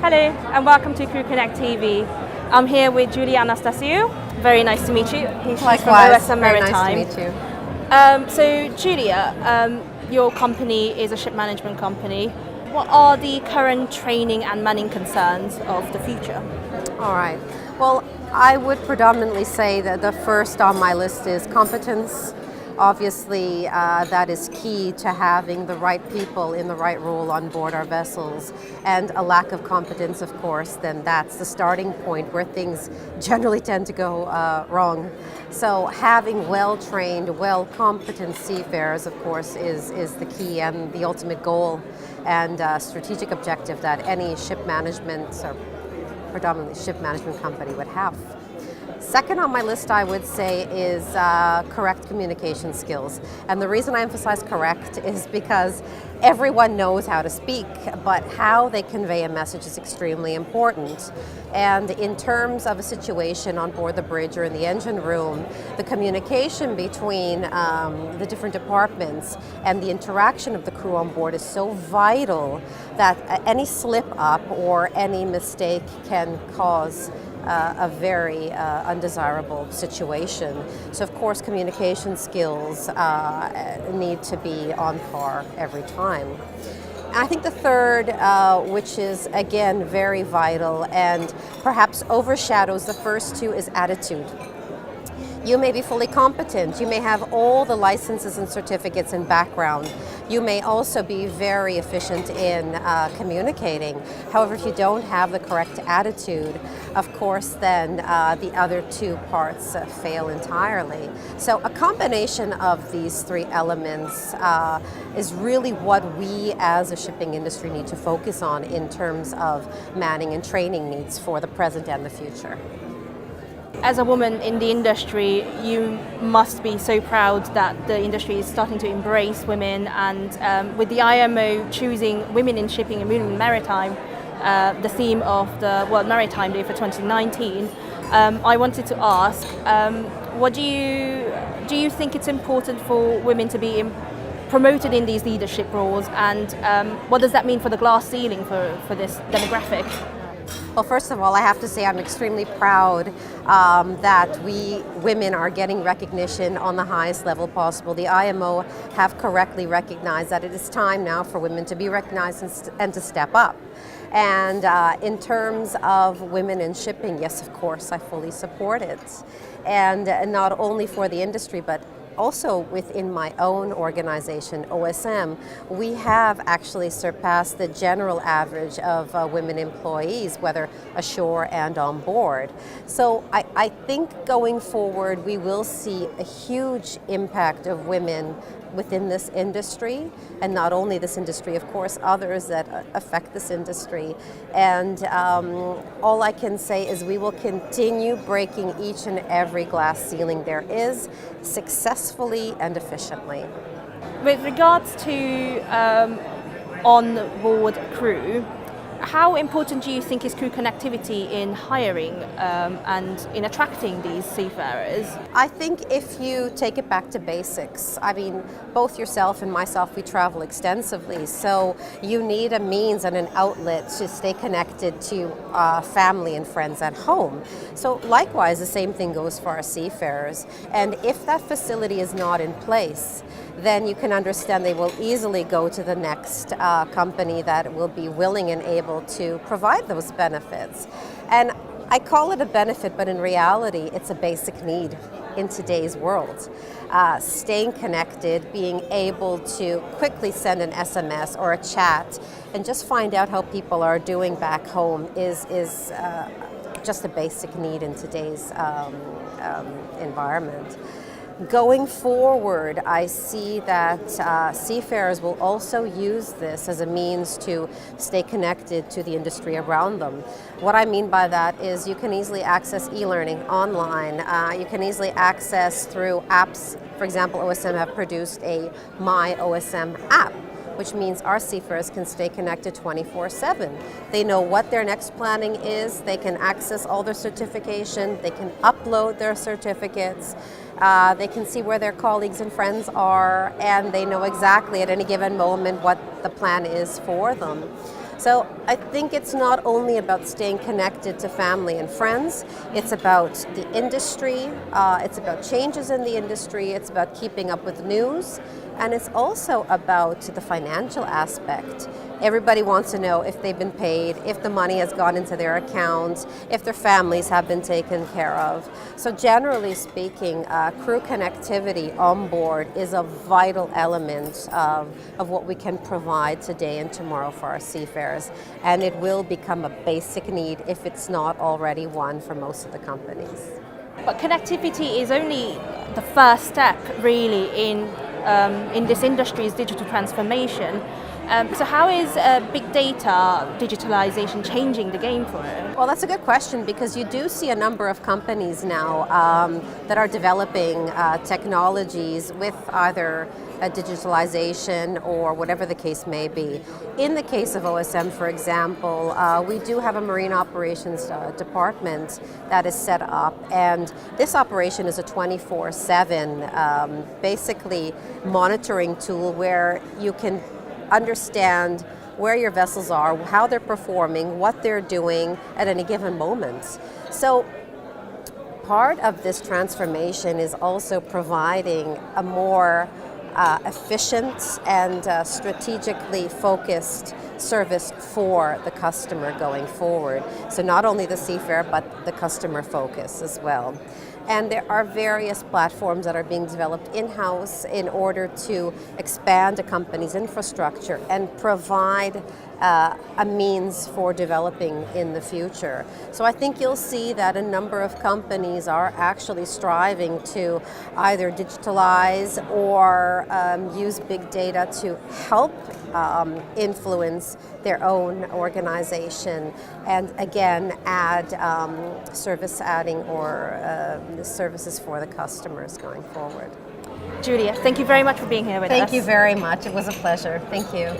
Hello and welcome to CrewConnect TV. I'm here with Julia Anastasiou. Very nice to meet you. She's from OSM Maritime. Nice to meet you. So Julia, your company is a ship management company. What are the current training and manning concerns of the future? All right. Well, I would predominantly say that the first on my list is competence. Obviously, that is key to having the right people in the right role on board our vessels. And a lack of competence, of course, then that's the starting point where things generally tend to go wrong. So having well-trained, well-competent seafarers, of course, is the key and the ultimate goal and strategic objective that any ship management, or predominantly ship management company would have. Second on my list, I would say, is correct communication skills. And the reason I emphasize correct is because everyone knows how to speak, but how they convey a message is extremely important. And in terms of a situation on board the bridge or in the engine room, the communication between the different departments and the interaction of the crew on board is so vital that any slip up or any mistake can cause a very undesirable situation. So of course communication skills need to be on par every time. And I think the third, which is again very vital and perhaps overshadows the first two, is attitude. You may be fully competent, you may have all the licenses and certificates and background. You may also be very efficient in communicating. However, if you don't have the correct attitude, of course, then the other two parts fail entirely. So a combination of these three elements is really what we as a shipping industry need to focus on in terms of manning and training needs for the present and the future. As a woman in the industry, you must be so proud that the industry is starting to embrace women, and with the IMO choosing women in shipping and women in maritime, the theme of the World Maritime Day for 2019, I wanted to ask, what do you think it's important for women to be promoted in these leadership roles, and what does that mean for the glass ceiling for this demographic? Well, first of all, I have to say I'm extremely proud that we women are getting recognition on the highest level possible. The IMO have correctly recognized that it is time now for women to be recognized and to step up. And in terms of women in shipping, yes, of course, I fully support it. And not only for the industry, but also within my own organization, OSM, we have actually surpassed the general average of women employees, whether ashore and on board. So I think going forward, we will see a huge impact of women within this industry, and not only this industry, of course, others that affect this industry. And all I can say is we will continue breaking each and every glass ceiling there is, successfully and efficiently. With regards to on-board crew, how important do you think is crew connectivity in hiring and in attracting these seafarers? I think if you take it back to basics, I mean, both yourself and myself, we travel extensively, so you need a means and an outlet to stay connected to family and friends at home. So likewise, the same thing goes for our seafarers. And if that facility is not in place, then you can understand they will easily go to the next company that will be willing and able to provide those benefits. And I call it a benefit, but in reality, it's a basic need in today's world. Staying connected, being able to quickly send an SMS or a chat and just find out how people are doing back home is just a basic need in today's environment. Going forward, I see that seafarers will also use this as a means to stay connected to the industry around them. What I mean by that is you can easily access e-learning online. You can easily access through apps. For example, OSM have produced a My OSM app, which means our seafarers can stay connected 24/7. They know what their next planning is, they can access all their certification, they can upload their certificates, they can see where their colleagues and friends are, and they know exactly at any given moment what the plan is for them. So I think it's not only about staying connected to family and friends, it's about the industry, it's about changes in the industry, it's about keeping up with news, and it's also about the financial aspect. Everybody wants to know if they've been paid, if the money has gone into their accounts, if their families have been taken care of. So generally speaking, crew connectivity on board is a vital element of what we can provide today and tomorrow for our seafarers. And it will become a basic need if it's not already one for most of the companies. But connectivity is only the first step, really, in this industry's digital transformation. So how is big data digitalization changing the game for it? Well, that's a good question, because you do see a number of companies now that are developing technologies with either digitalization or whatever the case may be. In the case of OSM, for example, we do have a marine operations department that is set up, and this operation is a 24/7 basically monitoring tool where you can understand where your vessels are, how they're performing, what they're doing at any given moment. So part of this transformation is also providing a more efficient and strategically focused service for the customer going forward. So not only the seafarer, but the customer focus as well. And there are various platforms that are being developed in-house in order to expand a company's infrastructure and provide a means for developing in the future. So I think you'll see that a number of companies are actually striving to either digitalize or use big data to help influence their own organization, and again add service adding or services for the customers going forward. Julia, thank you very much for being here with us. Thank you very much. It was a pleasure. Thank you.